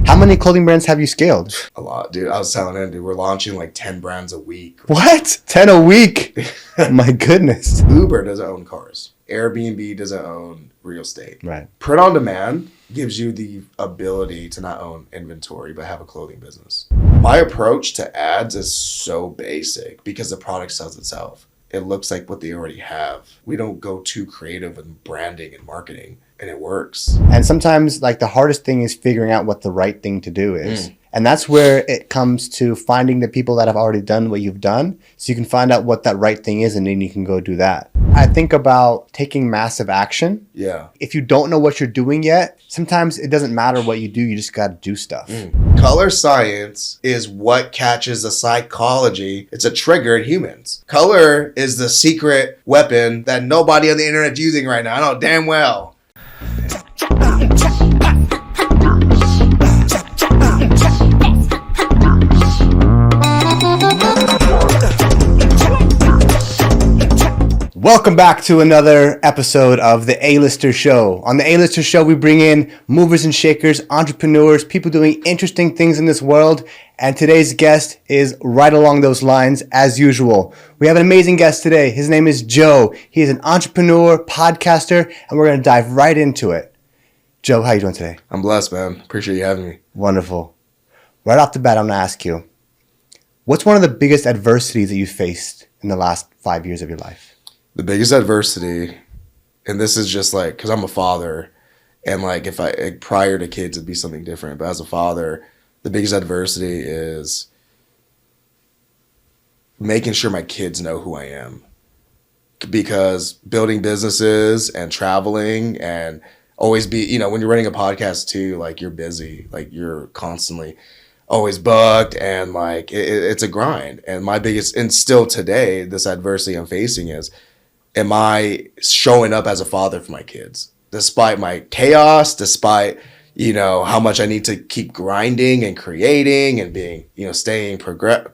How many clothing brands have you scaled? A lot, dude. I was telling him, dude, we're launching like 10 brands a week. What? 10 a week? My goodness. Uber doesn't own cars. Airbnb doesn't own real estate. Right. Print on demand gives you the ability to not own inventory, but have a clothing business. My approach to ads is so basic because the product sells itself. It looks like what they already have. We don't go too creative in branding and marketing, and it works. And sometimes like the hardest thing is figuring out what the right thing to do is. And that's where it comes to finding the people that have already done what you've done, so you can find out what that right thing is, and then you can go do that. I think about taking massive action. Yeah. If you don't know what you're doing yet, sometimes it doesn't matter what you do, you just got to do stuff. Color science is what catches the psychology. It's a trigger in humans. Color is the secret weapon that nobody on the internet is using right now. I know damn well. Welcome back to another episode of the A-Lister Show. On the A-Lister Show, we bring in movers and shakers, entrepreneurs, people doing interesting things in this world. And today's guest is right along those lines as usual. We have an amazing guest today. His name is Joe. He is an entrepreneur, podcaster, and we're going to dive right into it. Joe, how you doing today? I'm blessed, man. Appreciate you having me. Wonderful. Right off the bat, I'm going to ask you, what's one of the biggest adversities that you faced in the last 5 years of your life? The biggest adversity, and this is just like, because I'm a father, and like if I, like, prior to kids, it'd be something different. But as a father, the biggest adversity is making sure my kids know who I am. Because building businesses and traveling and always be, you know, when you're running a podcast too, like you're busy, like you're constantly always booked, and like it's a grind. And my biggest, and still today, this adversity I'm facing is, am I showing up as a father for my kids? Despite my chaos, despite, you know, how much I need to keep grinding and creating and being, you know, staying progressive,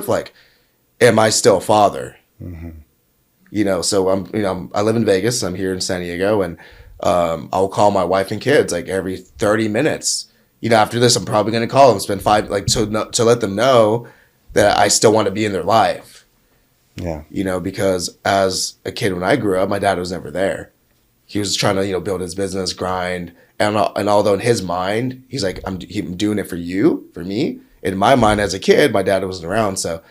like, am I still a father? You know, so I live in Vegas, I'm here in San Diego, and I'll call my wife and kids like every 30 minutes. You know, after this, I'm probably going to call them, spend to let them know that I still want to be in their life. Yeah. You know, because as a kid, when I grew up, my dad was never there. He was trying to, you know, build his business, grind. And although in his mind, he's like, I'm doing it for you, for me. In my mind as a kid, my dad wasn't around. So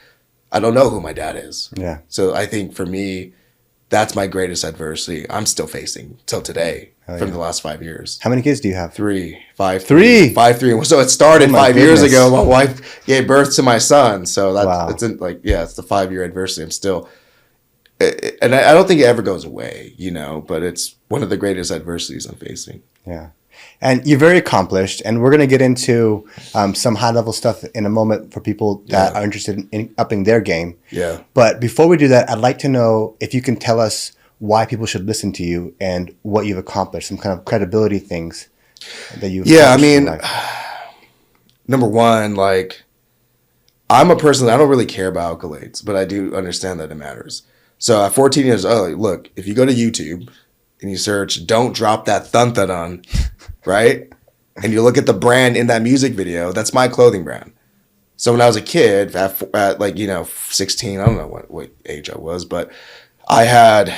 I don't know who my dad is. Yeah. So I think for me, that's my greatest adversity I'm still facing till today from the last 5 years. How many kids do you have? 3, 5, 3. 5, 3. So it started 5 years ago. My wife gave birth to my son. So that's it's the 5-year adversity. I'm still, and I don't think it ever goes away, you know, but it's one of the greatest adversities I'm facing. Yeah. And you're very accomplished, and we're going to get into some high-level stuff in a moment for people that are interested in upping their game. Yeah. But before we do that, I'd like to know if you can tell us why people should listen to you and what you've accomplished, some kind of credibility things that you've accomplished. I mean, number one, like, I'm a person that I don't really care about accolades, but I do understand that it matters. So at 14 years old, look, if you go to YouTube and you search "Don't Drop That Thun-Thun-Dun," right? And you look at the brand in that music video, that's my clothing brand. So when I was a kid, at like, you know, 16, I don't know what age I was, but I had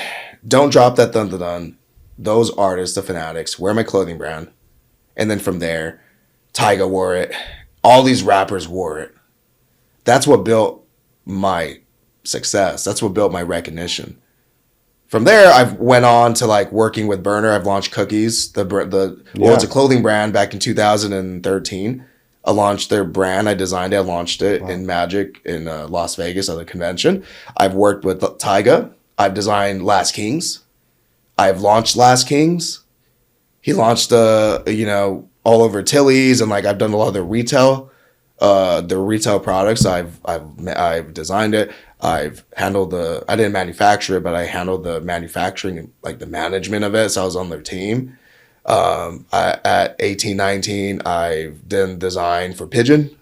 "Don't Drop That Thun-Thun-Dun," those artists, the Fanatics, wear my clothing brand. And then from there, Ortega wore it. All these rappers wore it. That's what built my success. That's what built my recognition. From there, I went on to like working with Burner. I've launched Cookies, it's a clothing brand back in 2013. I launched their brand. I designed it. I launched it in Magic in Las Vegas at a convention. I've worked with Tyga. I've designed Last Kings. I've launched Last Kings. He launched, you know, all over Tilly's, and like I've done a lot of the retail products. I've designed it. I've handled I didn't manufacture it, but I handled the manufacturing and like the management of it. So I was on their team. At 18, 19, I've done design for Pigeon.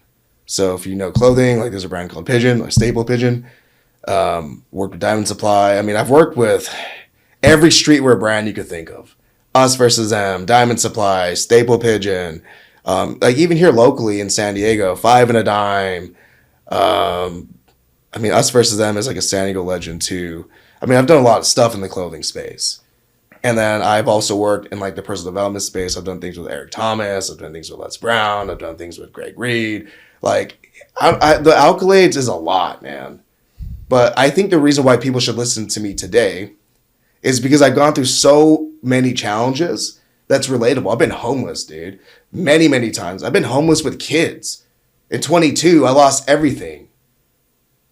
So if you know clothing, like there's a brand called Pigeon, like Staple Pigeon. Worked with Diamond Supply. I mean, I've worked with every streetwear brand you could think of. Us versus Them, Diamond Supply, Staple Pigeon, like even here locally in San Diego, Five and a Dime. I mean, Us versus Them is like a San Diego legend too. I mean, I've done a lot of stuff in the clothing space. And then I've also worked in like the personal development space. I've done things with Eric Thomas. I've done things with Les Brown. I've done things with Greg Reed. Like, the accolades is a lot, man. But I think the reason why people should listen to me today is because I've gone through so many challenges that's relatable. I've been homeless, dude, many, many times. I've been homeless with kids. At 22, I lost everything.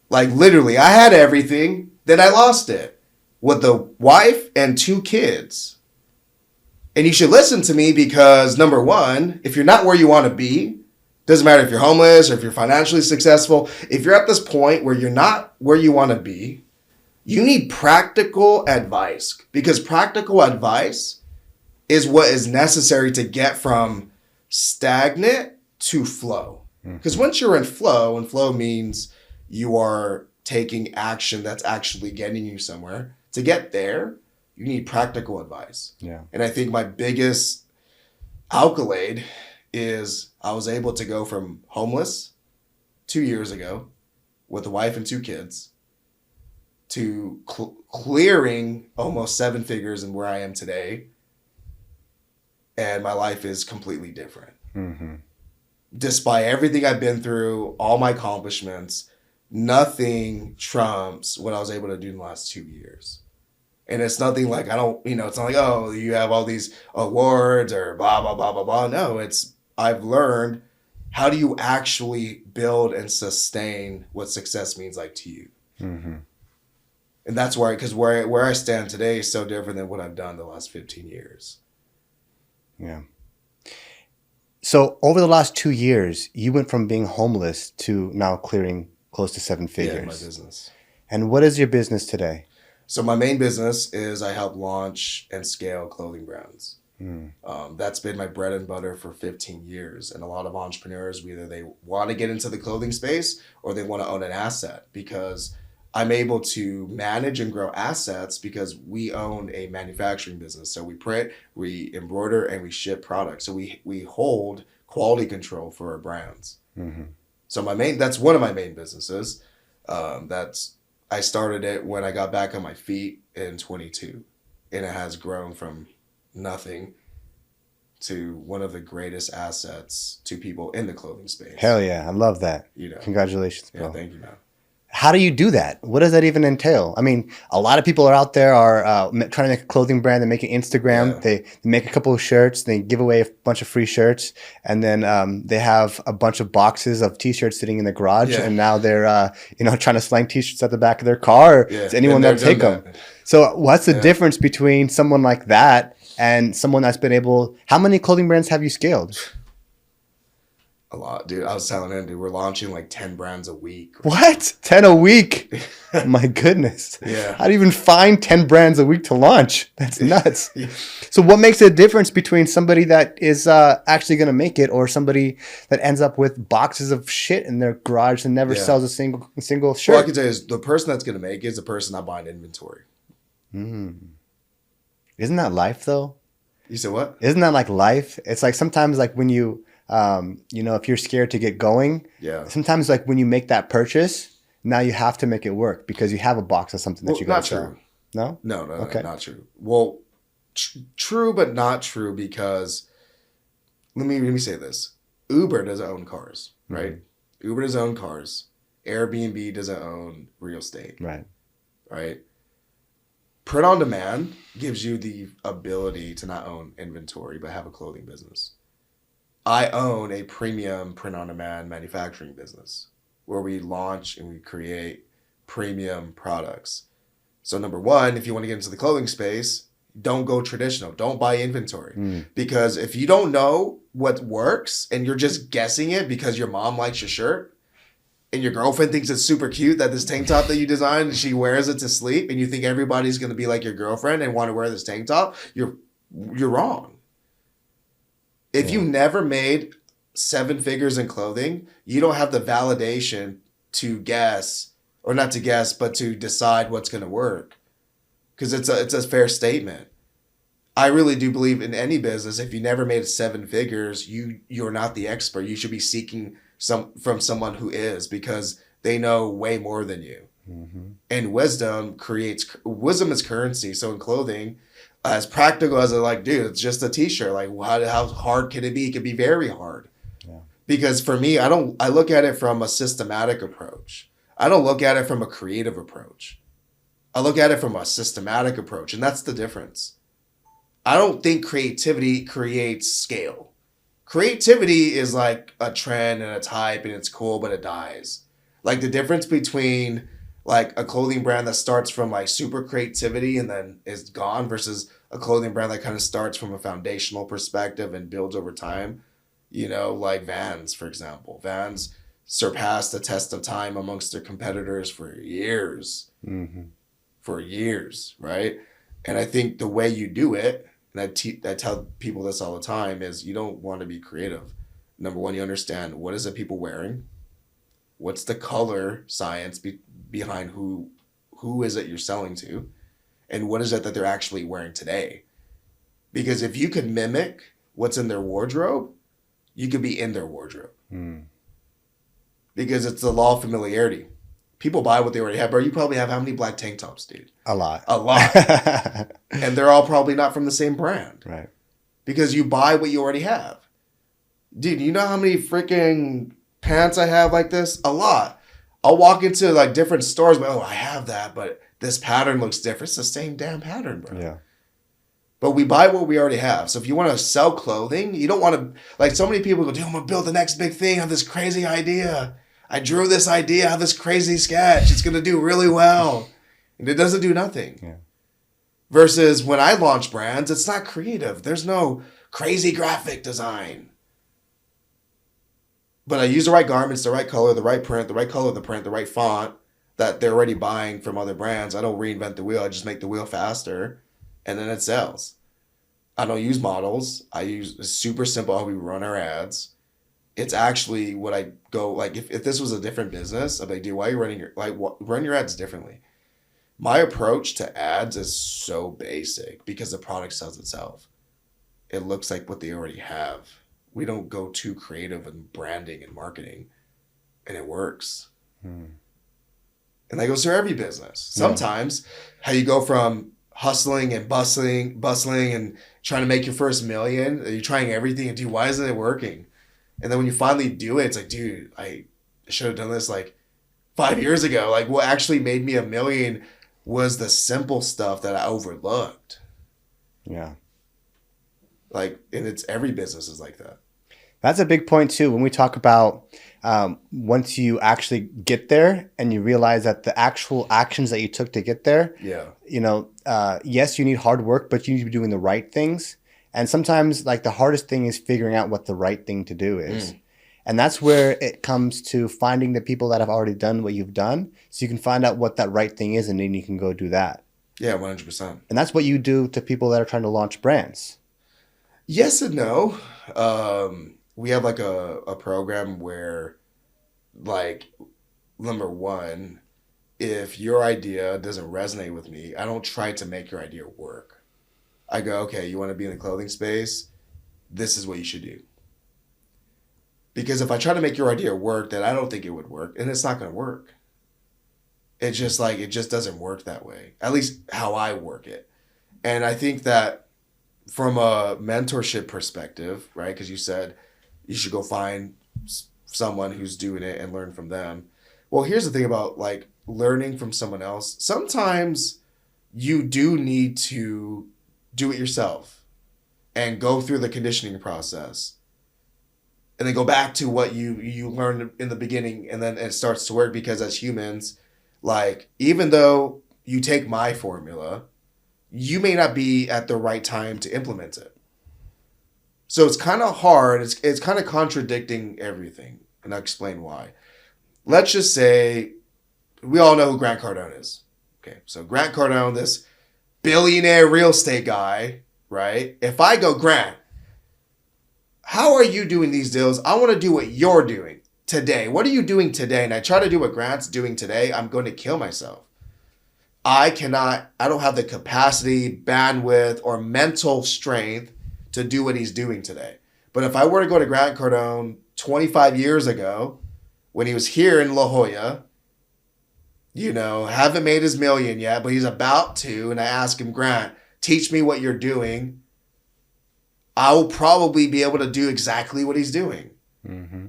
Like, literally, I had everything, then I lost it. With a wife and 2 kids. And you should listen to me because, number one, if you're not where you want to be, doesn't matter if you're homeless or if you're financially successful, if you're at this point where you're not where you want to be, you need practical advice. Because practical advice is what is necessary to get from stagnant to flow. Because once you're in flow, and flow means you are taking action that's actually getting you somewhere. To get there, you need practical advice. Yeah. And I think my biggest accolade is I was able to go from homeless 2 years ago with a wife and 2 kids to clearing almost 7 figures in where I am today. And my life is completely different. Mm-hmm. Despite everything I've been through, all my accomplishments, nothing trumps what I was able to do in the last 2 years. And it's nothing like, it's not like, oh, you have all these awards or blah, blah, blah, blah, blah. No, I've learned how do you actually build and sustain what success means like to you. Mm-hmm. And that's because where I stand today is so different than what I've done the last 15 years. Yeah. So over the last 2 years, you went from being homeless to now clearing close to 7 figures. Yeah, my business. And what is your business today? So my main business is I help launch and scale clothing brands. That's been my bread and butter for 15 years. And a lot of entrepreneurs, either they want to get into the clothing space or they want to own an asset, because I'm able to manage and grow assets because we own a manufacturing business. So we print, we embroider, and we ship products. So we hold quality control for our brands. Mm-hmm. So that's one of my main businesses. I started it when I got back on my feet in 22, and it has grown from nothing to one of the greatest assets to people in the clothing space. Hell yeah, I love that. Congratulations, bro. Yeah, thank you, man. How do you do that? What does that even entail? I mean, a lot of people are out there trying to make a clothing brand. They make an Instagram. Yeah. They make a couple of shirts. They give away a bunch of free shirts. And then they have a bunch of boxes of T-shirts sitting in the garage. Yeah. And now they're trying to slang T-shirts at the back of their car. Yeah. To anyone that'll take them. So what's the difference between someone like that and someone that's been able... How many clothing brands have you scaled? A lot, dude. I was telling him, dude, we're launching like 10 brands a week. What? 10 a week? My goodness. Yeah. How do you even find 10 brands a week to launch? That's nuts. Yeah. So what makes a difference between somebody that is actually going to make it or somebody that ends up with boxes of shit in their garage and never sells a single shirt? Well, I can tell you is the person that's going to make it is the person not buying inventory. Isn't that life though? You said what? Isn't that like life? It's like sometimes like when you... if you're scared to get going, sometimes like when you make that purchase, now you have to make it work because you have a box of something that you got to sell. True. No? No, okay. Not true. Well, true, but not true because let me say this. Uber doesn't own cars, right? Mm-hmm. Uber doesn't own cars. Airbnb doesn't own real estate. Right? Print on demand gives you the ability to not own inventory, but have a clothing business. I own a premium print-on-demand manufacturing business where we launch and we create premium products. So number one, if you want to get into the clothing space, don't go traditional. Don't buy inventory. Because if you don't know what works and you're just guessing it because your mom likes your shirt and your girlfriend thinks it's super cute that this tank top that you designed, she wears it to sleep and you think everybody's going to be like your girlfriend and want to wear this tank top, you're wrong. If you never made 7 figures in clothing, you don't have the validation to guess, or not to guess, but to decide what's going to work. Because it's a fair statement. I really do believe in any business, if you never made 7 figures, you're not the expert. You should be seeking from someone who is, because they know way more than you. Mm-hmm. And wisdom is currency. So in clothing, as practical as dude, it's just a t-shirt. Like how hard can it be? It can be very hard. Yeah. Because for me, I look at it from a systematic approach. I don't look at it from a creative approach. I look at it from a systematic approach, and that's the difference. I don't think creativity creates scale. Creativity is like a trend and it's hype and it's cool, but it dies. Like the difference between like a clothing brand that starts from like super creativity and then is gone versus a clothing brand that kind of starts from a foundational perspective and builds over time. You know, like Vans, for example. Vans surpassed the test of time amongst their competitors for years. Mm-hmm. For years, right? And I think the way you do it, and I tell people this all the time, is you don't want to be creative. Number one, you understand what is it people wearing? What's the color science behind who is it you're selling to? And what is it that they're actually wearing today? Because if you could mimic what's in their wardrobe, you could be in their wardrobe. Mm. Because it's the law of familiarity. People buy what they already have, bro. You probably have how many black tank tops, dude? A lot. A lot. And they're all probably not from the same brand. Right. Because you buy what you already have. Dude, you know how many freaking pants I have like this? A lot. I'll walk into like different stores, but I have that, but this pattern looks different. It's the same damn pattern, bro. Yeah. But we buy what we already have. So if you want to sell clothing, you don't want to, like so many people go, dude, I'm going to build the next big thing. I have this crazy idea. I drew this idea, I have this crazy sketch. It's going to do really well. And it doesn't do nothing. Yeah. Versus when I launch brands, it's not creative. There's no crazy graphic design. But I use the right garments, the right color, the right print, the right color of the print, the right font that they're already buying from other brands. I don't reinvent the wheel. I just make the wheel faster, and then it sells. I don't use models. It's super simple how we run our ads. It's actually what I go, like, if this was a different business, I'd be like, dude, why are you run your ads differently? My approach to ads is so basic because the product sells itself. It looks like what they already have. We don't go too creative in branding and marketing, and it works. And that goes through every business. Sometimes how you go from hustling and bustling and trying to make your first million, you're trying everything, and dude, why isn't it working? And then when you finally do it, it's like, dude, I should have done this like 5 years ago. Like what actually made me $1 million was the simple stuff that I overlooked. Yeah. Like, and it's every business is like that. That's a big point too. When we talk about once you actually get there and you realize that the actual actions that you took to get there, you know, yes, you need hard work, but you need to be doing the right things. And sometimes like the hardest thing is figuring out what the right thing to do is. And that's where it comes to finding the people that have already done what you've done. So you can find out what that right thing is and then you can go do that. Yeah, 100%. And that's what you do to people that are trying to launch brands. Yes and no. We have like a program where like, number one, if your idea doesn't resonate with me, I don't try to make your idea work. I go, okay, you want to be in the clothing space? This is what you should do. Because if I try to make your idea work, then I don't think it would work, and it's not going to work. It's just like, it just doesn't work that way. At least how I work it. And I think that from a mentorship perspective, right? Because you said you should go find someone who's doing it and learn from them. Well, here's the thing about like learning from someone else. Sometimes you do need to do it yourself and go through the conditioning process and then go back to what you learned in the beginning, and then it starts to work. Because as humans, like, even though you take my formula, you may not be at the right time to implement it. So it's kind of hard. It's kind of contradicting everything, and I'll explain why. Let's just say we all know who Grant Cardone is. Okay, so Grant Cardone, this billionaire real estate guy, right? If I go, Grant, how are you doing these deals? I want to do what you're doing today. What are you doing today? And I try to do what Grant's doing today, I'm going to kill myself. I don't have the capacity, bandwidth, or mental strength to do what he's doing today. But if I were to go to Grant Cardone 25 years ago, when he was here in La Jolla, haven't made his million yet, but he's about to, and I ask him, Grant, teach me what you're doing, I will probably be able to do exactly what he's doing. Mm-hmm.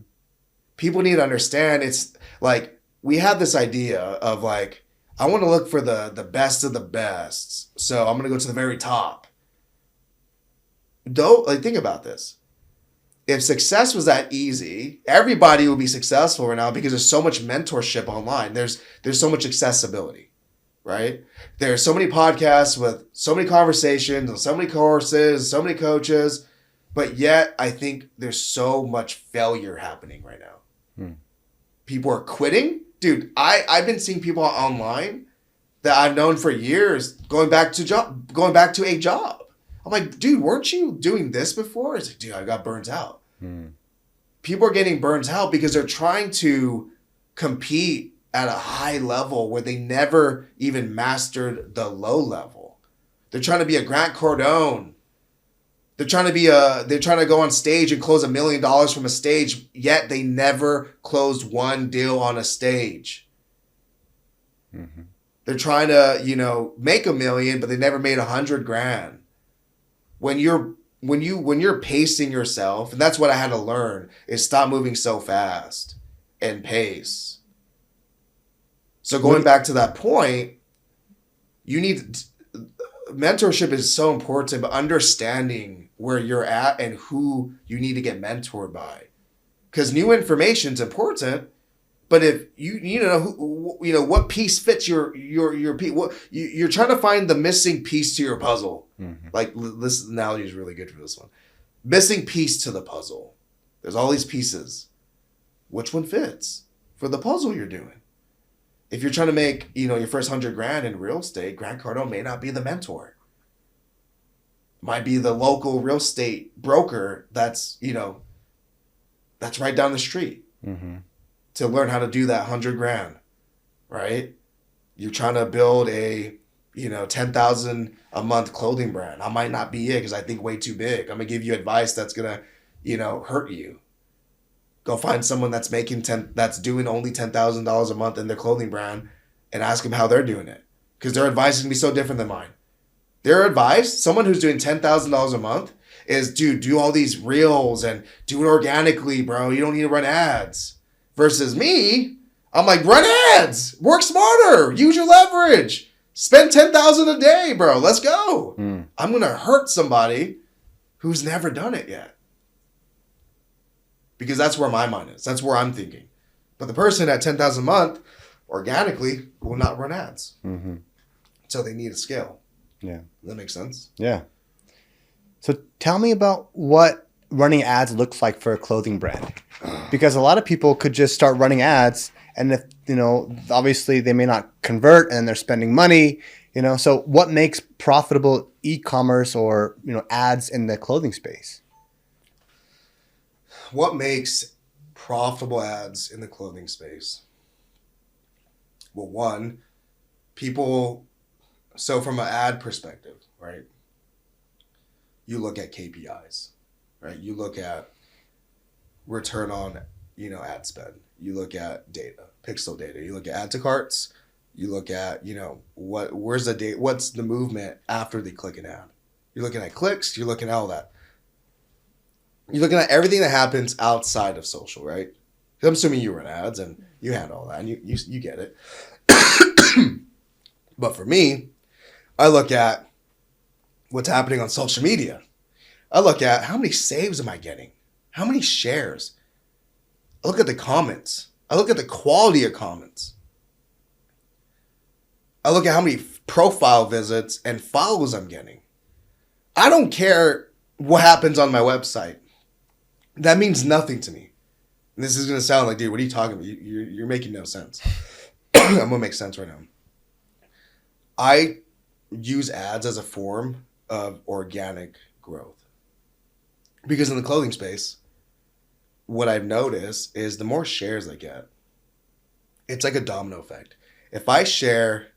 People need to understand, it's like, we have this idea of like, I want to look for the best of the best. So I'm going to go to the very top. Think about this. If success was that easy, everybody would be successful right now because there's so much mentorship online. There's so much accessibility, right? There's so many podcasts with so many conversations and so many courses, so many coaches, but yet I think there's so much failure happening right now. People are quitting. Dude, I've been seeing people online that I've known for years going back to a job. I'm like, dude, weren't you doing this before? It's like, dude, I got burnt out. People are getting burnt out because they're trying to compete at a high level where they never even mastered the low level. They're trying to be a Grant Cardone. They're trying to go on stage and close $1 million from a stage, yet they never closed one deal on a stage. Mm-hmm. They're trying to, make $1 million, but they never made $100,000. When you're pacing yourself, and that's what I had to learn, is stop moving so fast and pace. So going back to that point, mentorship is so important, but understanding where you're at and who you need to get mentored by, because new information is important. But if you know what piece fits your piece, you're trying to find the missing piece to your puzzle. Mm-hmm. Like, this analogy is really good for this one. Missing piece to the puzzle. There's all these pieces. Which one fits for the puzzle you're doing? If you're trying to make your first $100,000 in real estate, Grant Cardone may not be the mentor. Might be the local real estate broker that's right down the street. Mm-hmm. To learn how to do that $100,000, right? You're trying to build a, $10,000 a month clothing brand. I might not be it because I think way too big. I'm gonna give you advice that's gonna, hurt you. Go find someone that's that's doing only $10,000 a month in their clothing brand, and ask them how they're doing it, because their advice is gonna be so different than mine. Their advice, someone who's doing $10,000 a month, is, dude, do all these reels and do it organically, bro. You don't need to run ads. Versus me, I'm like, run ads, work smarter, use your leverage, spend $10,000 a day, bro. Let's go. I'm gonna hurt somebody who's never done it yet, because that's where my mind is. That's where I'm thinking. But the person at $10,000 a month organically will not run ads. Mm-hmm. So they need a scale. Yeah, Does that make sense? Yeah. So tell me about what running ads looks like for a clothing brand. Because a lot of people could just start running ads, and if, obviously they may not convert and they're spending money, so what makes profitable e-commerce or, ads in the clothing space? What makes profitable ads in the clothing space? Well, one, so from an ad perspective, right? You look at KPIs, right? You look at return on, ad spend. You look at data, pixel data. You look at add to carts. You look at, where's the data? What's the movement after they click an ad? You're looking at clicks. You're looking at all that. You're looking at everything that happens outside of social, right? I'm assuming you run ads and you handle all that and you get it. But for me, I look at what's happening on social media. I look at how many saves am I getting? How many shares? I look at the comments. I look at the quality of comments. I look at how many profile visits and follows I'm getting. I don't care what happens on my website. That means nothing to me. And this is going to sound like, dude, what are you talking about? You're making no sense. I'm going to make sense right now. I use ads as a form of organic growth. Because in the clothing space, what I've noticed is the more shares I get, it's like a domino effect. If I share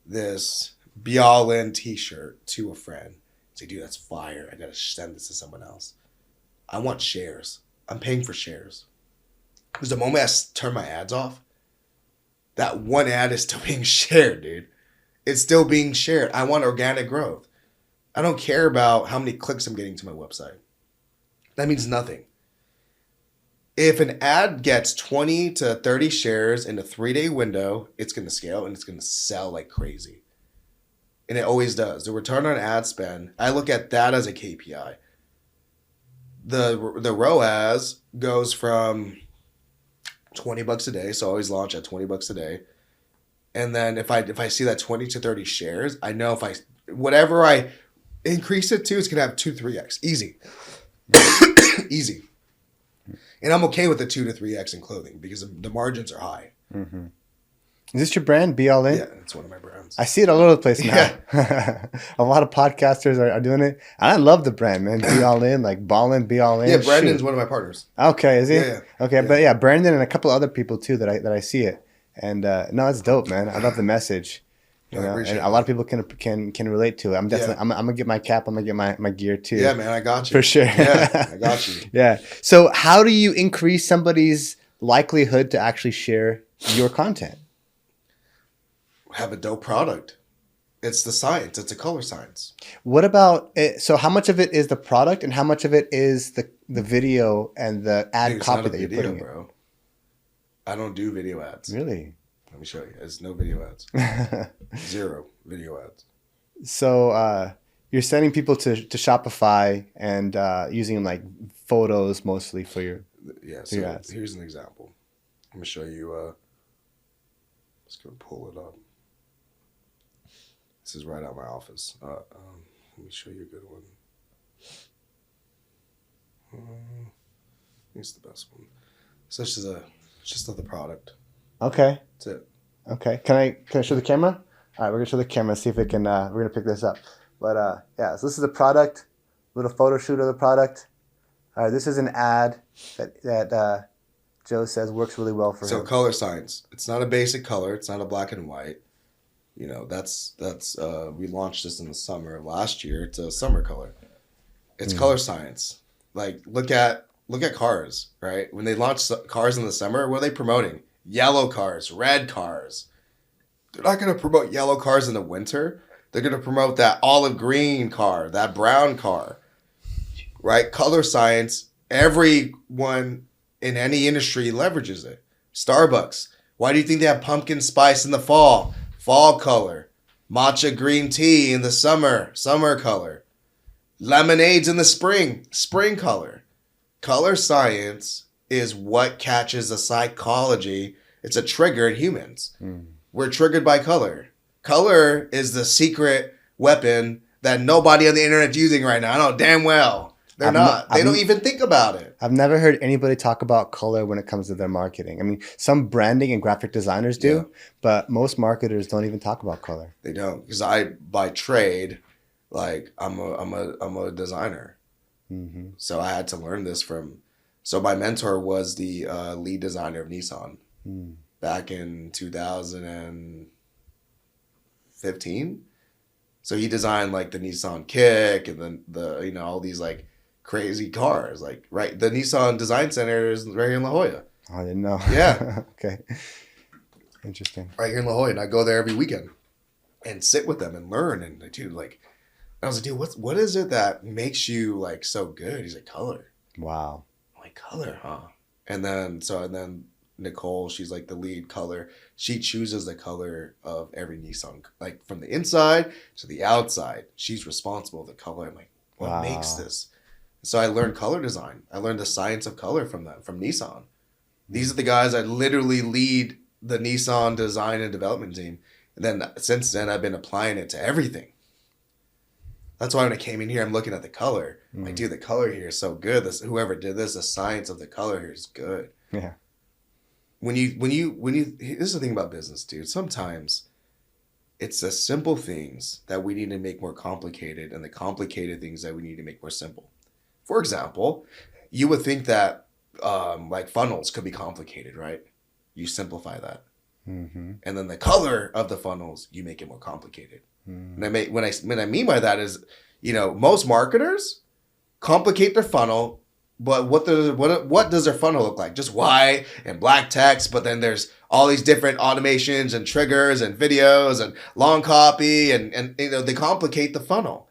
this Be All In t-shirt to a friend. Say, dude, that's fire. I got to send this to someone else. I want shares. I'm paying for shares. Because the moment I turn my ads off, that one ad is still being shared, dude. It's still being shared. I want organic growth. I don't care about how many clicks I'm getting to my website. That means nothing. If an ad gets 20 to 30 shares in a 3-day window, it's going to scale and it's going to sell like crazy. And it always does. The return on ad spend, I look at that as a KPI. The ROAS goes from $20 a day, so I always launch at $20 a day. And then if I see that 20 to 30 shares, I know whatever I increase it to, it's going to have 2-3x. Easy. Easy. And I'm okay with the 2 to 3x in clothing because the margins are high. Mm-hmm. Is this your brand, Be All In? Yeah, it's one of my brands. I see it all over the place now. Yeah. A lot of podcasters are doing it. And I love the brand, man. Be All In, like Ballin', Be All In. Yeah, Brandon's one of my partners. Okay, is he? Yeah. Okay, but yeah, Brandon and a couple other people too that I see it. And no, it's dope, man. I love the message. You know, and a lot of people can relate to it. I'm definitely I'm gonna get my cap. I'm gonna get my gear too. Yeah, man, I got you for sure. Yeah, I got you. Yeah. So how do you increase somebody's likelihood to actually share your content? Have a dope product. It's the science. It's a color science. What about it? So how much of it is the product and how much of it is the video and the ad copy that you're putting in? Bro. I don't do video ads. Really? Let me show you. There's no video ads. 0 video ads. So you're sending people to Shopify and using like photos mostly for your your ads. Here's an example. I'm gonna show you. Let's go pull it up. This is right out of my office. Let me show you a good one. It's the best one. So it's just of the product. Okay. That's it. Okay. Can I show the camera? All right, we're gonna show the camera. See if it can. We're gonna pick this up. But yeah, so this is the product. Little photo shoot of the product. All right, this is an ad that Joe says works really well for him. So color science. It's not a basic color. It's not a black and white. You know, that's we launched this in the summer of last year. It's a summer color. It's color science. Like look at cars, right? When they launch cars in the summer, what are they promoting? Yellow cars, red cars. They're not going to promote yellow cars in the winter. They're going to promote that olive green car, that brown car, right? Color science, everyone in any industry leverages it. Starbucks, why do you think they have pumpkin spice in the fall? Fall color. Matcha green tea in the summer color. Lemonades in the spring color. Color science is what catches the psychology. It's a trigger in humans. We're triggered by color. Color is the secret weapon that nobody on the internet's using right now. I know damn well. They don't even think about it. I've never heard anybody talk about color when it comes to their marketing. I mean, some branding and graphic designers do, but most marketers don't even talk about color. They don't, because by trade, like I'm a designer. Mm-hmm. So I had to learn this so my mentor was the lead designer of Nissan back in 2015. So he designed like the Nissan Kick and then the all these like crazy cars, like right. The Nissan Design Center is right here in La Jolla. Oh, I didn't know. Yeah. Okay. Interesting. Right here in La Jolla, and I go there every weekend and sit with them and learn. And I was like, dude, what is it that makes you like so good? He's like, color. Wow. I'm like, color, huh? And then Nicole, she's like the lead color. She chooses the color of every Nissan, like from the inside to the outside. She's responsible for the color. I'm like, what makes this? So I learned color design. I learned the science of color from Nissan. These are the guys that literally lead the Nissan design and development team. And then since then, I've been applying it to everything. That's why when I came in here, I'm looking at the color. I'm like, dude, the color here is so good. Whoever did this, the science of the color here is good. Yeah. When you, this is the thing about business, dude. Sometimes it's the simple things that we need to make more complicated and the complicated things that we need to make more simple. For example, you would think that like funnels could be complicated, right? You simplify that. Mm-hmm. And then the color of the funnels, you make it more complicated. Mm-hmm. And what I mean by that is, most marketers complicate their funnel, but what does their funnel look like? Just white and black text, but then there's all these different automations and triggers and videos and long copy, and they complicate the funnel,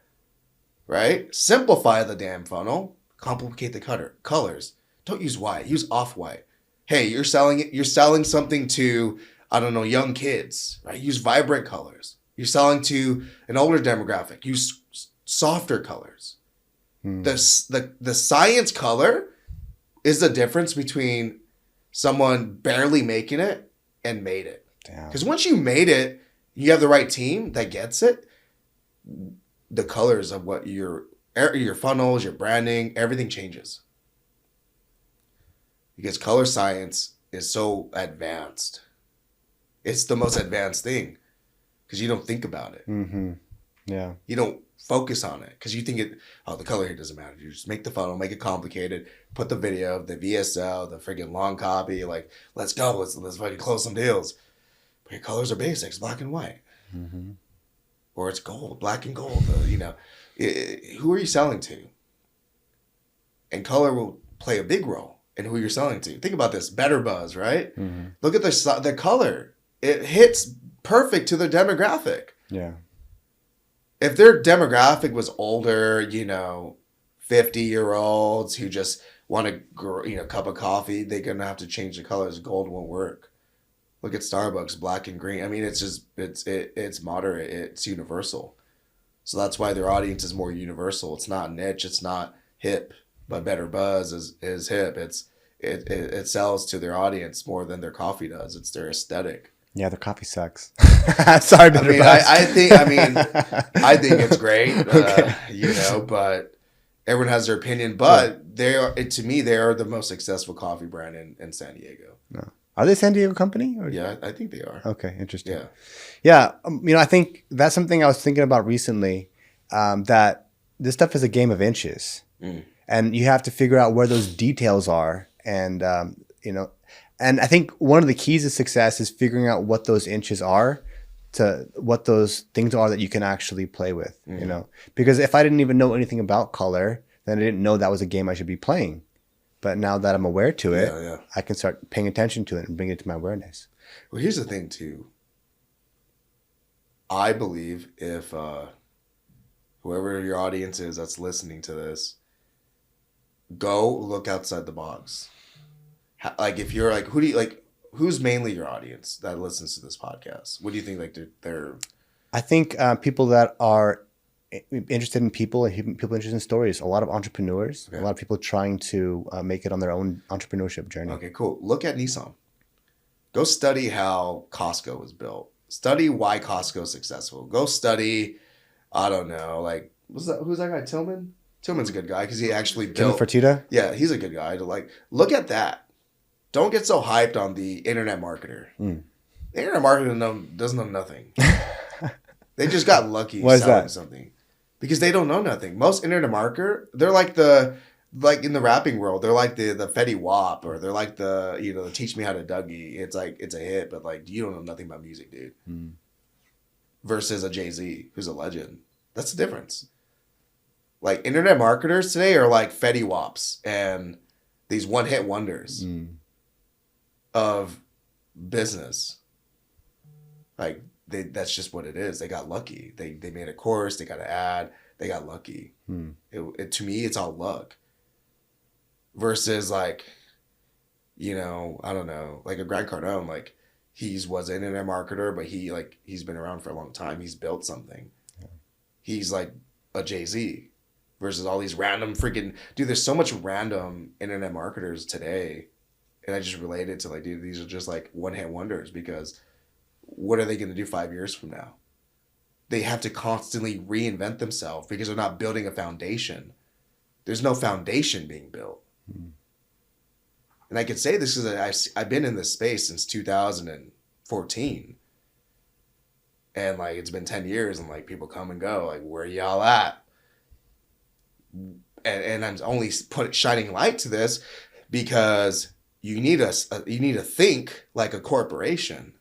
right? Simplify the damn funnel, complicate the colors. Don't use white, use off-white. Hey, you're selling something to, I don't know, young kids, right? Use vibrant colors. You're selling to an older demographic. Use softer colors. The science color is the difference between someone barely making it and made it. Because once you made it, you have the right team that gets it. The colors of what your funnels, your branding, everything changes. Because color science is so advanced. It's the most advanced thing because you don't think about it. Mm-hmm. Yeah. You don't focus on it because you think the color here doesn't matter. You just make the funnel, make it complicated, put the video, the VSL, the friggin' long copy, like, let's go, let's fucking close some deals. But your colors are basics, black and white. Mm-hmm. Or it's gold, black and gold, who are you selling to? And color will play a big role in who you're selling to. Think about this, Better Buzz, right? Mm-hmm. Look at the color. It hits perfect to their demographic. Yeah. If their demographic was older, 50-year-olds who just want a cup of coffee, they're going to have to change the colors. Gold won't work. Look at Starbucks, black and green. I mean, it's moderate. It's universal. So that's why their audience is more universal. It's not niche. It's not hip. But Better Buzz is hip. It sells to their audience more than their coffee does. It's their aesthetic. Yeah, their coffee sucks. Sorry, Better Buzz. I think it's great. Okay. But everyone has their opinion. But they are the most successful coffee brand in San Diego. No. Are they a San Diego company? Or? Yeah, I think they are. Okay, interesting. Yeah. Yeah, I think that's something I was thinking about recently. That this stuff is a game of inches. Mm. And you have to figure out where those details are. And, and I think one of the keys to success is figuring out what those inches are, to what those things are that you can actually play with, because if I didn't even know anything about color, then I didn't know that was a game I should be playing. But now that I'm aware to it, I can start paying attention to it and bring it to my awareness. Well, here's the thing too. I believe if whoever your audience is that's listening to this, go look outside the box. Like if you're like, who's mainly your audience that listens to this podcast? What do you think? Like they're I think people that are interested in people and people interested in stories. A lot of entrepreneurs, a lot of people trying to make it on their own entrepreneurship journey. Okay, cool. Look at Nissan. Go study how Costco was built. Study why Costco is successful. Go study, I don't know, like who's that guy? Tillman? Tillman's a good guy because he actually built. Tillman Fertitta? Yeah, he's a good guy to look at that. Don't get so hyped on the internet marketer. The internet marketer doesn't know nothing. They just got lucky selling something. Because they don't know nothing. Most internet marketer, they're like in the rapping world, they're like the Fetty Wap, or they're like the Teach Me How to Dougie. It's like, it's a hit, but like, you don't know nothing about music, dude. Versus a Jay-Z, who's a legend. That's the difference. Like, internet marketers today are like Fetty Waps and these one-hit wonders of business. Like, that's just what it is. They got lucky. They made a course. They got an ad. They got lucky. To me, it's all luck. Versus like, I don't know, like a Grant Cardone. Like he was an internet marketer, but he's been around for a long time. He's built something. Yeah. He's like a Jay-Z. Versus all these random freaking dude. There's so much random internet marketers today, and I just related to like, dude, these are just like one-hit wonders because. What are they going to do 5 years from now? They have to constantly reinvent themselves because they're not building a foundation. There's no foundation being built. And I could say this because I've been in this space since 2014. And like, it's been 10 years and like people come and go. Like, where y'all at? And I'm only shining light to this because you need to think like a corporation.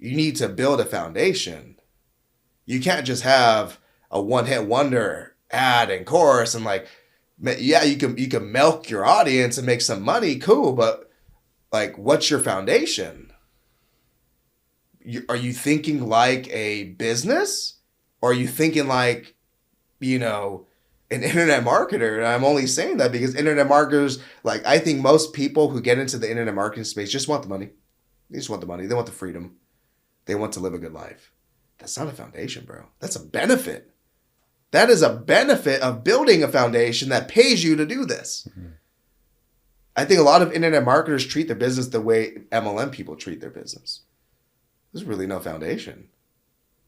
You need to build a foundation. You can't just have a one-hit wonder ad and course and like, yeah, you can milk your audience and make some money, cool, but like, what's your foundation? Are you thinking like a business, or are you thinking like, an internet marketer? And I'm only saying that because internet marketers, like, I think most people who get into the internet marketing space just want the money. They just want the money. They want the freedom. They want to live a good life. That's not a foundation, bro. That's a benefit. That is a benefit of building a foundation that pays you to do this. Mm-hmm. I think a lot of internet marketers treat their business the way MLM people treat their business. There's really no foundation.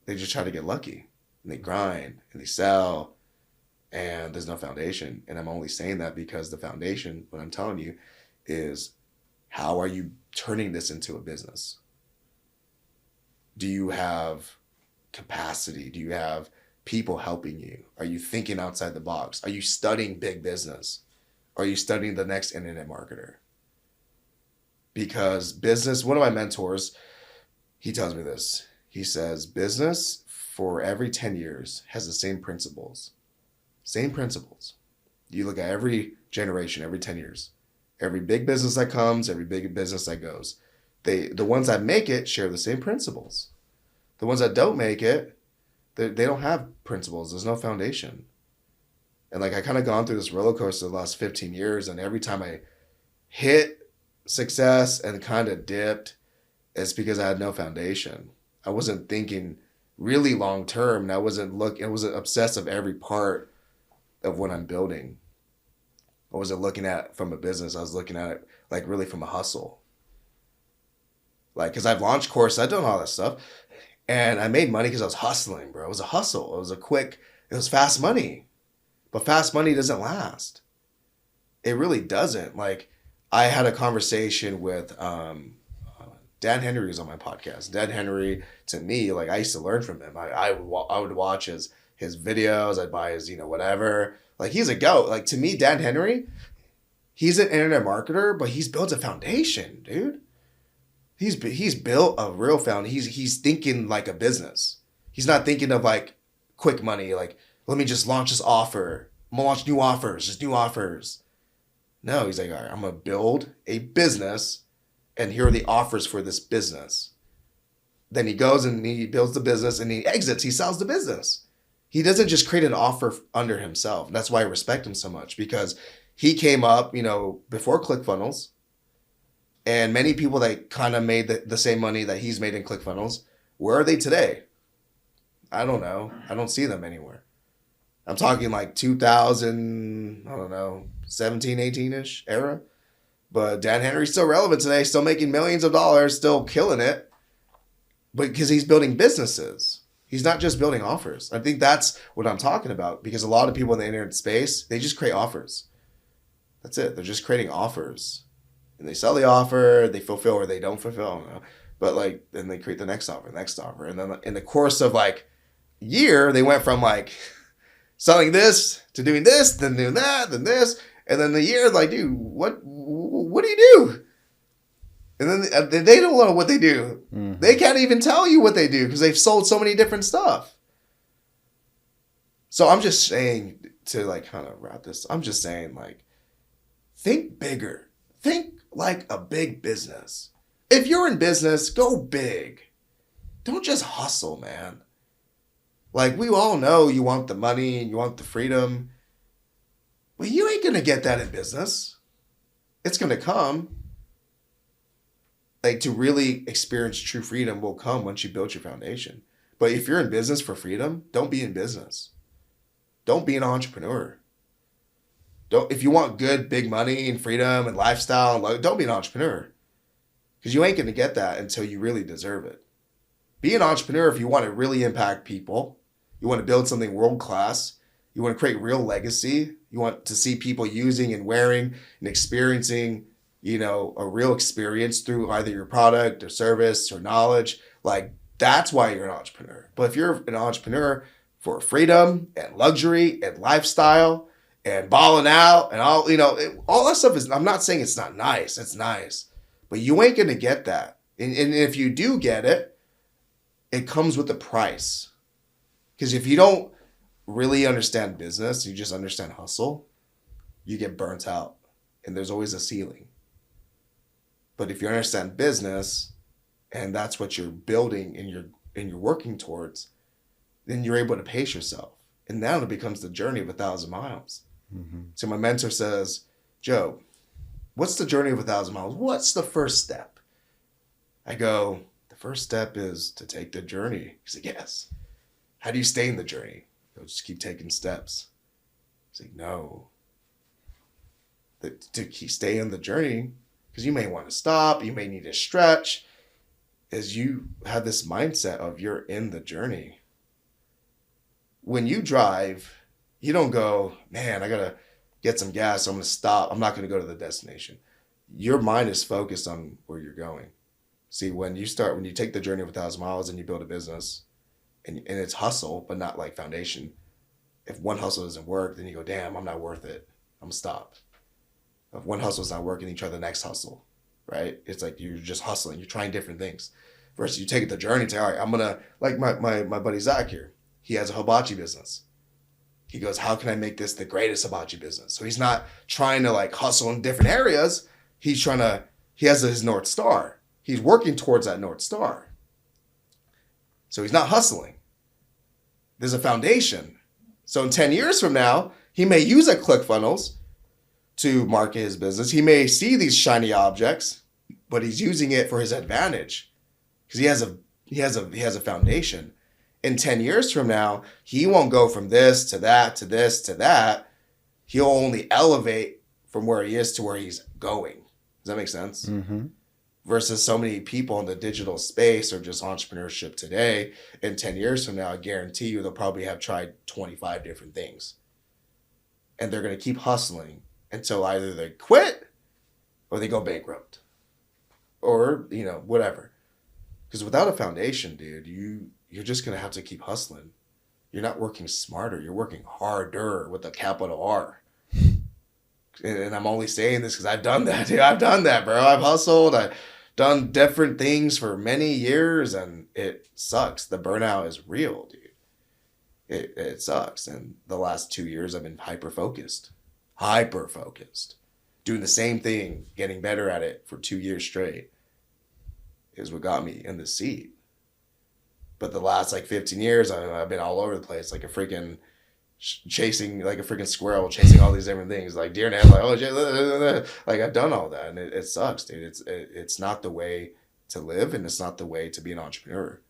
They just try to get lucky, and they grind and they sell, and there's no foundation. And I'm only saying that because the foundation, what I'm telling you, is how are you turning this into a business? Do you have capacity? Do you have people helping you? Are you thinking outside the box? Are you studying big business? Are you studying the next internet marketer? Because business, one of my mentors, he tells me this. He says, business for every 10 years has the same principles. Same principles. You look at every generation, every 10 years. Every big business that comes, every big business that goes. The ones that make it share the same principles. The ones that don't make it, they don't have principles. There's no foundation. And like, I kind of gone through this roller coaster the last 15 years, and every time I hit success and kind of dipped, it's because I had no foundation. I wasn't thinking really long term, and I wasn't obsessed of every part of what I'm building. I wasn't looking at from a business. I was looking at it like really from a hustle. Like, because I've launched courses, I've done all that stuff, and I made money because I was hustling, bro. It was a hustle. It was fast money. But fast money doesn't last. It really doesn't. Like, I had a conversation with Dan Henry was on my podcast. Dan Henry, to me, like, I used to learn from him. I would watch his videos. I'd buy his, whatever. Like, he's a goat. Like, to me, Dan Henry, he's an internet marketer, but he's built a foundation, dude. He's built a real foundation. He's thinking like a business. He's not thinking of like quick money. Like, let me just launch this offer. I'm gonna launch new offers, just new offers. No, he's like, all right, I'm gonna build a business, and here are the offers for this business. Then he goes and he builds the business, and he exits. He sells the business. He doesn't just create an offer under himself. That's why I respect him so much, because he came up, before ClickFunnels. And many people that kind of made the same money that he's made in ClickFunnels, where are they today? I don't know. I don't see them anywhere. I'm talking like 2000, I don't know, 17, 18-ish era. But Dan Henry's still relevant today, still making millions of dollars, still killing it. But because he's building businesses. He's not just building offers. I think that's what I'm talking about, because a lot of people in the internet space, they just create offers. That's it. They're just creating offers. And they sell the offer, they fulfill or they don't fulfill. I don't know. But like, then they create the next offer. And then in the course of like a year, they went from like selling this to doing this, then doing that, then this. And then the year, like, dude, what do you do? And then they don't know what they do. Mm-hmm. They can't even tell you what they do because they've sold so many different stuff. So I'm just saying, to like kind of wrap this, I'm just saying, like, think bigger. Think like a big business. If you're in business, go big. Don't just hustle, man. Like, we all know you want the money and you want the freedom, but you ain't going to get that in business. It's going to come. Like, to really experience true freedom will come once you build your foundation. But if you're in business for freedom, don't be in business. Don't be an entrepreneur. If you want good, big money and freedom and lifestyle, don't be an entrepreneur. Because you ain't going to get that until you really deserve it. Be an entrepreneur if you want to really impact people. You want to build something world-class. You want to create real legacy. You want to see people using and wearing and experiencing, a real experience through either your product or service or knowledge. Like, that's why you're an entrepreneur. But if you're an entrepreneur for freedom and luxury and lifestyle and balling out and all, all that stuff I'm not saying it's not nice. It's nice. But you ain't going to get that. And if you do get it, it comes with a price. Because if you don't really understand business, you just understand hustle, you get burnt out. And there's always a ceiling. But if you understand business and that's what you're building and you're working towards, then you're able to pace yourself. And now it becomes the journey of 1,000 miles. Mm-hmm. So my mentor says, Joe, what's the journey of 1,000 miles? What's the first step? I go, the first step is to take the journey. He's like, yes. How do you stay in the journey? I go, just keep taking steps. He's like, no. To stay in the journey, because you may want to stop, you may need to stretch, is you have this mindset of you're in the journey. When you drive, you don't go, man, I got to get some gas, so I'm going to stop. I'm not going to go to the destination. Your mind is focused on where you're going. See, when you take the journey of 1,000 miles and you build a business, and it's hustle, but not like foundation. If one hustle doesn't work, then you go, damn, I'm not worth it. I'm going to stop. If one hustle is not working, you try the next hustle, right? It's like you're just hustling. You're trying different things. Versus you take the journey and say, all right, I'm going to, like my buddy Zach here. He has a hibachi business. He goes, how can I make this the greatest hibachi business? So he's not trying to like hustle in different areas. He has his North Star. He's working towards that North Star. So he's not hustling. There's a foundation. So in 10 years from now, he may use a ClickFunnels to market his business. He may see these shiny objects, but he's using it for his advantage because he has a foundation. In 10 years from now, he won't go from this to that to this to that. He'll only elevate from where he is to where he's going. Does that make sense? Mm-hmm. Versus so many people in the digital space or just entrepreneurship today, in 10 years from now, I guarantee you they'll probably have tried 25 different things. And they're going to keep hustling until either they quit or they go bankrupt or, whatever. Because without a foundation, dude, you're just going to have to keep hustling. You're not working smarter. You're working harder with a capital R. And I'm only saying this because I've done that, dude. I've done that, bro. I've hustled. I've done different things for many years, and it sucks. The burnout is real, dude. It sucks. And the last 2 years, I've been hyper-focused. Doing the same thing, getting better at it for 2 years straight is what got me in the seat. But the last 15 years, I've been all over the place, like a freaking chasing, like a freaking squirrel, chasing all these different things, like deer in headlights. Like I've done all that, and it sucks, dude. It's not the way to live, and it's not the way to be an entrepreneur.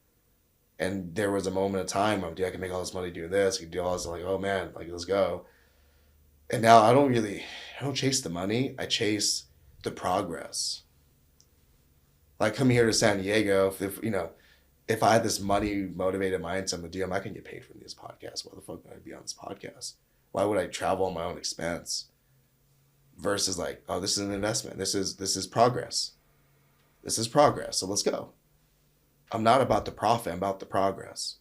And there was a moment of time where, dude, I can make all this money doing this. I can do all this. I'm like, oh man, like let's go. And now I don't chase the money. I chase the progress. Like coming here to San Diego, if I had this money motivated mindset, I'm like, dude, I'm not gonna get paid from this podcast. Why the fuck would I be on this podcast? Why would I travel on my own expense? Versus like, oh, this is an investment. This is progress. This is progress. So let's go. I'm not about the profit. I'm about the progress.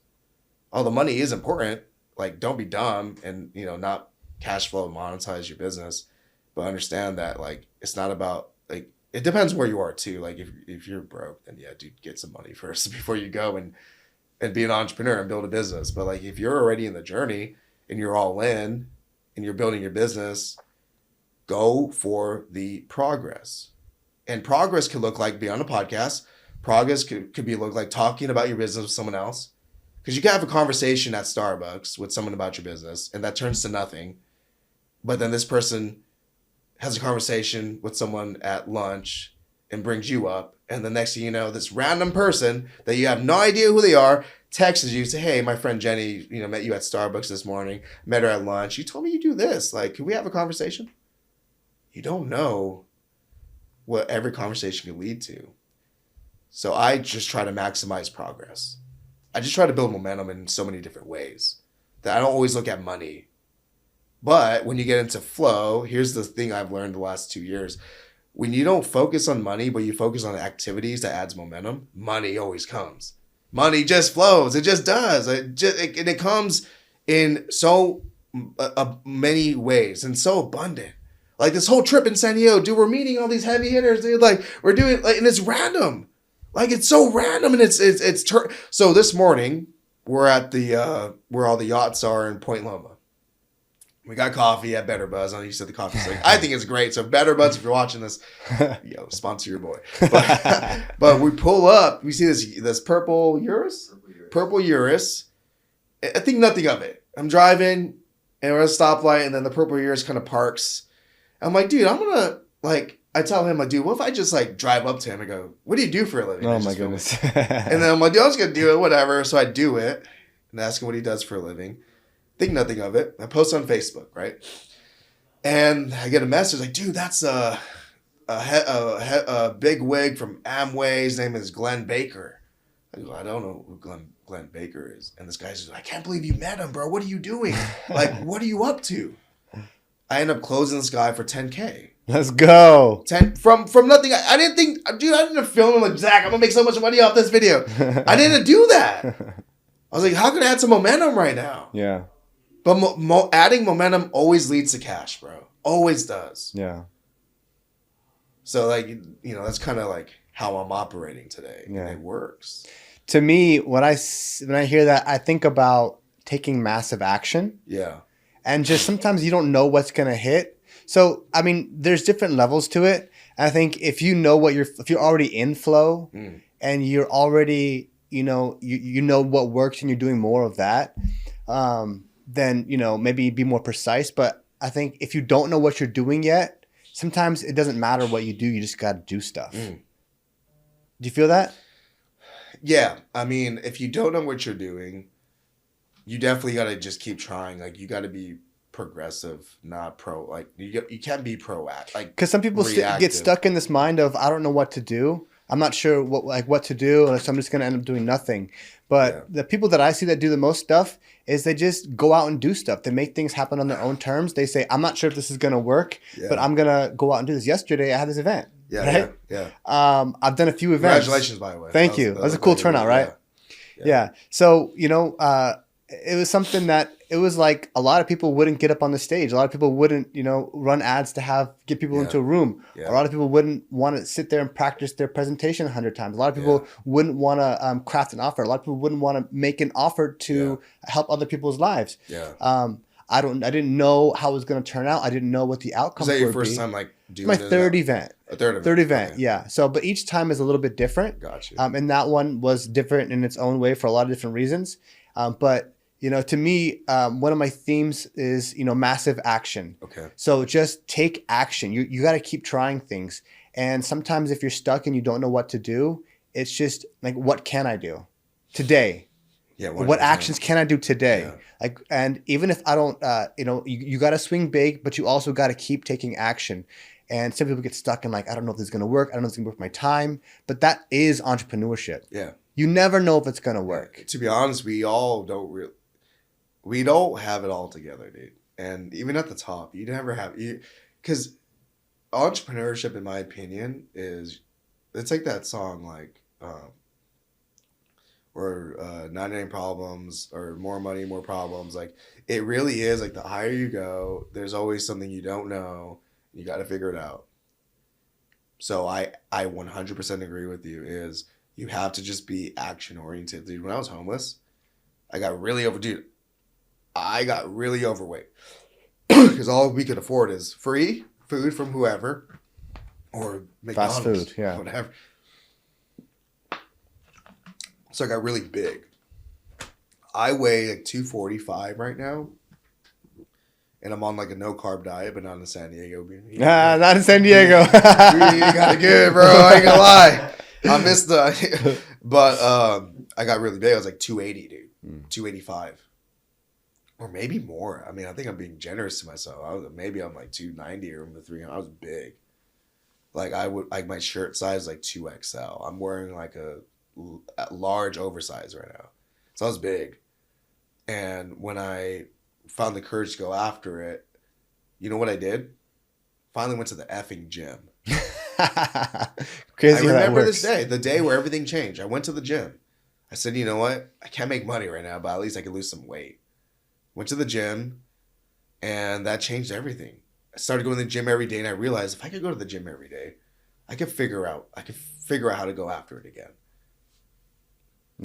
Oh, the money is important. Like, don't be dumb and not cash flow and monetize your business, but understand that like it's not about like. It depends where you are too. Like if you're broke, then yeah, dude, get some money first before you go and be an entrepreneur and build a business. But like if you're already in the journey and you're all in and you're building your business, go for the progress. And progress could look like being on a podcast. Progress could look like talking about your business with someone else. Because you can have a conversation at Starbucks with someone about your business and that turns to nothing. But then this person has a conversation with someone at lunch and brings you up. And the next thing you know, this random person that you have no idea who they are texts you, say, hey, my friend Jenny, met you at Starbucks this morning, met her at lunch. You told me you do this. Like, can we have a conversation? You don't know what every conversation can lead to. So I just try to maximize progress. I just try to build momentum in so many different ways that I don't always look at money. But when you get into flow, here's the thing I've learned the last 2 years. When you don't focus on money, but you focus on activities that adds momentum, money always comes. Money just flows. It just does. It comes in so many ways and so abundant. Like this whole trip in San Diego, dude, we're meeting all these heavy hitters, dude. Like we're doing, and it's random. Like it's so random, and so this morning we're at the where all the yachts are in Point Loma. We got coffee at Better Buzz. You said the coffee's like, I think it's great. So Better Buzz, if you're watching this, yo, sponsor your boy. But we pull up, we see this purple Urus. Purple Urus. I think nothing of it. I'm driving and we're at a stoplight, and then the purple Urus kind of parks. I'm like, dude, I'm gonna like. I tell him, like, dude, what if I just like drive up to him and go, "What do you do for a living?" Oh my goodness! And then I'm like, dude, I'm just gonna do it, whatever. So I do it and ask him what he does for a living. Think nothing of it. I post on Facebook, right? And I get a message like, dude, that's a big wig from Amway. His name is Glenn Baker. I go, I don't know who Glenn Baker is. And this guy's like, I can't believe you met him, bro. What are you doing? Like, what are you up to? I end up closing this guy for $10K. Let's go. 10 from nothing. I didn't think, dude, I didn't film him like, Zach, I'm gonna make so much money off this video. I didn't do that. I was like, how can I add some momentum right now? Yeah. But adding momentum always leads to cash, bro. Always does. Yeah. So like, you know, that's kind of like how I'm operating today. Yeah. And it works. To me, when I hear that, I think about taking massive action. Yeah. And just sometimes you don't know what's going to hit. So, I mean, there's different levels to it. And I think if you know if you're already in flow and you're already, you know what works and you're doing more of that, then, you know, maybe be more precise. But I think if you don't know what you're doing yet, sometimes it doesn't matter what you do. You just got to do stuff. Do you feel that? Yeah. I mean, if you don't know what you're doing, you definitely got to just keep trying. Like, you got to be progressive, not like you can't be proactive. Like, because some people get stuck in this mind of, I don't know what to do. I'm not sure what to do, and so I'm just going to end up doing nothing. But the people that I see that do the most stuff is they just go out and do stuff. They make things happen on their own terms. They say, I'm not sure if this is going to work, but I'm going to go out and do this. Yesterday, I had this event. Yeah, right? yeah. I've done a few events. Congratulations, by the way. Thank you. That was a cool turnout, right? Yeah. So, you know, it was something that it was like a lot of people wouldn't get up on the stage. A lot of people wouldn't, you know, run ads to get people into a room. Yeah. A lot of people wouldn't want to sit there and practice their presentation 100 times. A lot of people wouldn't want to craft an offer. A lot of people wouldn't want to make an offer to help other people's lives. Yeah. I didn't know how it was going to turn out. I didn't know what the outcome would be. Was that your first time like doing my third event? A third event. Third event, okay. Yeah. So, but each time is a little bit different. Gotcha. And that one was different in its own way for a lot of different reasons. But you know, to me, one of my themes is, you know, massive action. Okay. So just take action. You got to keep trying things. And sometimes if you're stuck and you don't know what to do, it's just like, what can I do today? Yeah. What actions can I do today? Yeah. Like, and even if I don't, you know, you got to swing big, but you also got to keep taking action. And some people get stuck in like, I don't know if this is going to work. I don't know if it's going to work with my time. But that is entrepreneurship. Yeah. You never know if it's going to work. To be honest, we don't have it all together, dude. And even at the top, you never have, because entrepreneurship, in my opinion, it's like that song, like, or 99 Problems, or More Money, More Problems. Like, it really is like the higher you go, there's always something you don't know. You got to figure it out. So I 100% agree with you. Is you have to just be action oriented, dude. When I was homeless, I got really overweight because all we could afford is free food from whoever or McDonald's, fast food, yeah, whatever. So I got really big. I weigh like 245 right now, and I'm on like a no carb diet, but not in San Diego. Not in San Diego. You got it good, bro. I ain't gonna lie. I missed but I got really big. I was like 280, dude. 285. Or maybe more. I mean, I think I'm being generous to myself. Maybe I'm like 290 or 300. I was big. Like my shirt size like 2XL. I'm wearing like a large oversize right now. So I was big. And when I found the courage to go after it, you know what I did? Finally went to the effing gym. Crazy. I remember this day, the day where everything changed. I went to the gym. I said, you know what? I can't make money right now, but at least I can lose some weight. Went to the gym, and that changed everything. I started going to the gym every day, and I realized if I could go to the gym every day, I could figure out how to go after it again.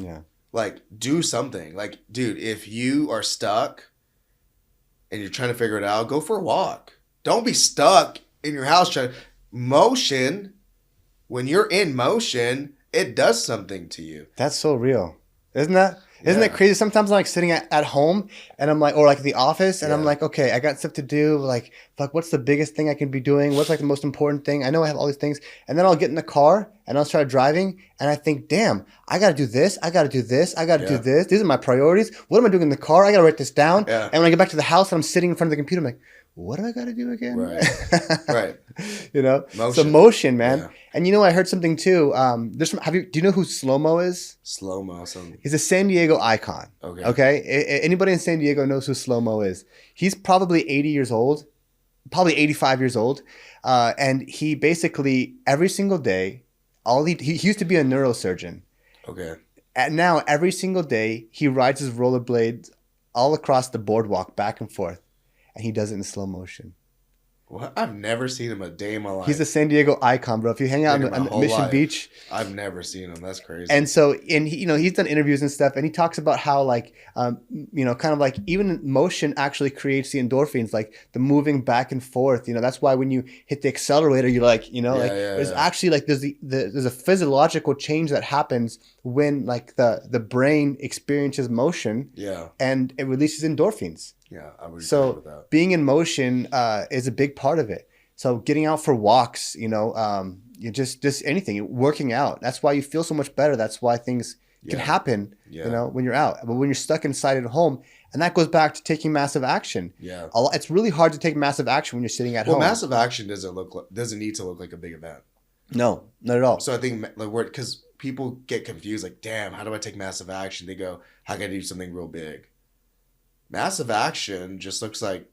Yeah. Like, do something. Like, dude, if you are stuck and you're trying to figure it out, go for a walk. Don't be stuck in your house trying. Motion, when you're in motion, it does something to you. That's so real. Isn't that? Isn't that Yeah. crazy? Sometimes I'm like sitting at home and I'm like, or like at the office and I'm Yeah. like, okay, I got stuff to do. Like, fuck, what's the biggest thing I can be doing? What's like the most important thing? I know I have all these things. And then I'll get in the car and I'll start driving and I think, damn, I got to do this. I got to do this. I got to do Yeah. this. These are my priorities. What am I doing in the car? I got to write this down. Yeah. And when I get back to the house and I'm sitting in front of the computer, I'm like, what do I got to do again? Right. Right. You know, Motion. so motion, man. Yeah. And you know, I heard something too. There's some, do you know who Slow-Mo is? Slow-mo. Something. He's a San Diego icon. Okay. Okay. Anybody in San Diego knows who Slow-Mo is. He's probably 80 years old, probably 85 years old. And he basically every single day, he used to be a neurosurgeon. Okay. And now every single day he rides his rollerblades all across the boardwalk back and forth. And he does it in slow motion. What? I've never seen him a day in my life. He's a San Diego icon, bro. If you hang out Like, my on whole Mission life. Beach, I've never seen him. That's crazy. and so, and he, you know, he's done interviews and stuff, and he talks about how, like, you know, kind of like even motion actually creates the endorphins, like the moving back and forth. You know, that's why when you hit the accelerator, you're like, you know, Yeah, like yeah, there's yeah. actually like there's a physiological change that happens when like the brain experiences motion, yeah. and it releases endorphins. Yeah. I would agree with So that. being in motion is a big part of it. So getting out for walks, you know, you just anything, working out. That's why you feel so much better. That's why things can Yeah. happen, Yeah. you know, when you're out. But when you're stuck inside at home, and that goes back to taking massive action. Yeah. It's really hard to take massive action when you're sitting at Well, home. massive action doesn't need to look like a big event. No, not at all. So I think like because people get confused, like, damn, how do I take massive action? They go, how can I do something real big? Massive action just looks like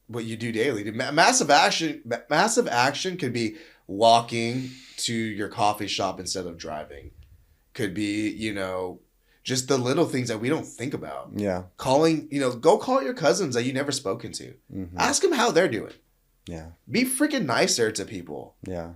what you do daily. Massive action could be walking to your coffee shop instead of driving. Could be, you know, just the little things that we don't think about. Yeah. Calling, you know, go call your cousins that you never spoken to. Mm-hmm. Ask them how they're doing. Yeah. Be freaking nicer to people. Yeah.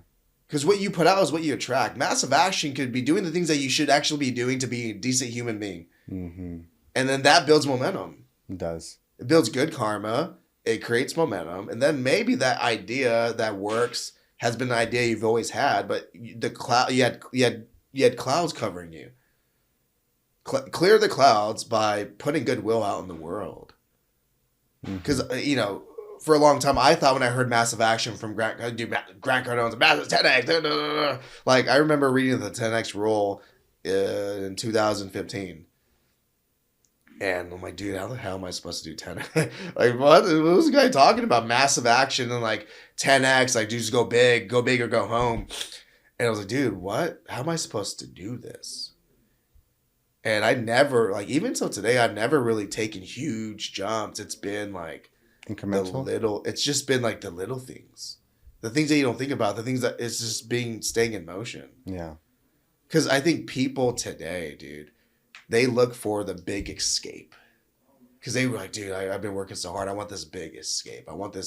Because what you put out is what you attract. Massive action could be doing the things that you should actually be doing to be a decent human being. Mm-hmm. And then that builds momentum. It does. It builds good karma. It creates momentum. And then maybe that idea that works has been an idea you've always had, but the cloud you had clouds covering you. Clear the clouds by putting goodwill out in the world. Because, you know, for a long time, I thought when I heard massive action from Grant Cardone's massive 10X. Like, I remember reading the 10X rule in 2015. And I'm like, dude, how the hell am I supposed to do 10X? Like, what was the guy talking about? Massive action and like 10X, like, dude, just go big or go home. And I was like, dude, what? How am I supposed to do this? And I never, like, even till today, I've never really taken huge jumps. It's been like Incremental. it's just been like the little things. The things that you don't think about, the things that it's just staying in motion. Yeah. Because I think people today, dude, they look for the big escape. Because they were like, dude, I've been working so hard. I want this big escape. I want to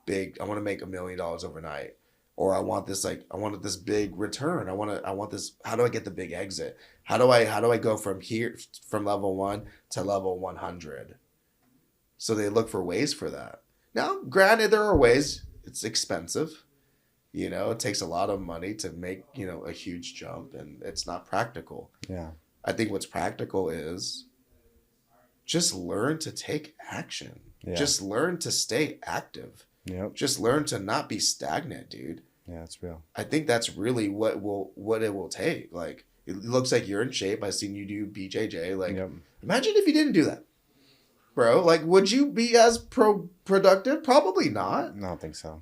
make $1 million overnight. Or I want this big return. I want this. How do I get the big exit? How do I go from level 1 to level 100? So they look for ways for that. Now, granted, there are ways. It's expensive. You know, it takes a lot of money to make, you know, a huge jump, and it's not practical. Yeah. I think what's practical is just learn to take action. Yeah. Just learn to stay active. Yep. Just learn to not be stagnant, dude. Yeah, that's real. I think that's really what it will take. Like, it looks like you're in shape. I've seen you do BJJ. Like, Yep. imagine if you didn't do that, bro. Like, would you be as productive? Probably not, I don't think so.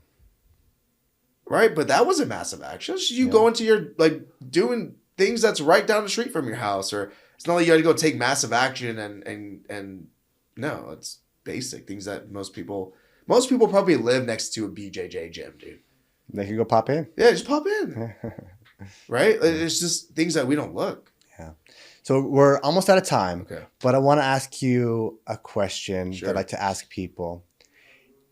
right? But that was a massive action. You Yeah. go into your, like, doing things that's right down the street from your house, or it's not like you got to go take massive action and no, it's basic things that most people probably live next to a BJJ gym, dude. They can go pop in. Yeah, just pop in. Right? It's just things that we don't look. Yeah. So we're almost out of time. Okay. But I want to ask you a question Sure. that I like to ask people.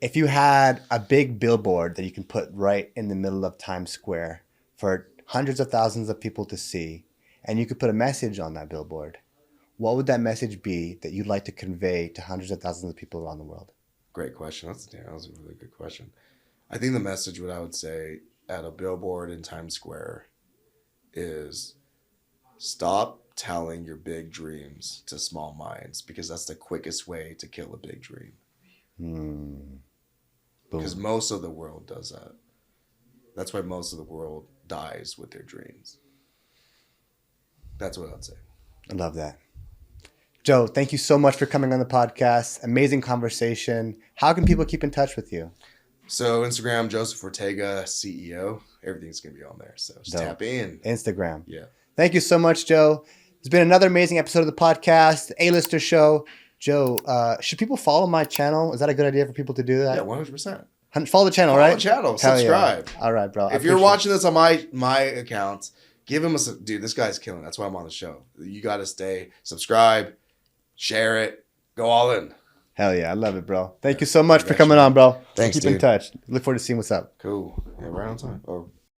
If you had a big billboard that you can put right in the middle of Times Square for hundreds of thousands of people to see, and you could put a message on that billboard, what would that message be that you'd like to convey to hundreds of thousands of people around the world? Great question. That was a really good question. I think the message, what I would say at a billboard in Times Square, is stop telling your big dreams to small minds, because that's the quickest way to kill a big dream. Because most of the world does that. That's why most of the world dies with their dreams. That's what I'd say. I love that. Joe, thank you so much for coming on the podcast. Amazing conversation. How can people keep in touch with you? So Instagram, Joseph Ortega, CEO. Everything's going to be on there. So just tap in. Instagram. Yeah. Thank you so much, Joe. It's been another amazing episode of the podcast, the A-Lister Show. Joe, should people follow my channel? Is that a good idea for people to do that? Yeah, 100%. Follow the channel, Follow right? the channel. Hell Subscribe. Yeah. All right, bro. If you're watching this on my account, give him dude, this guy's killing. That's why I'm on the show. You got to stay. Subscribe. Share it. Go all in. Hell yeah. I love it, bro. Thank you so much for coming on, bro. Thanks, Keep dude. in touch. Look forward to seeing what's up. Cool. Yeah, right on time.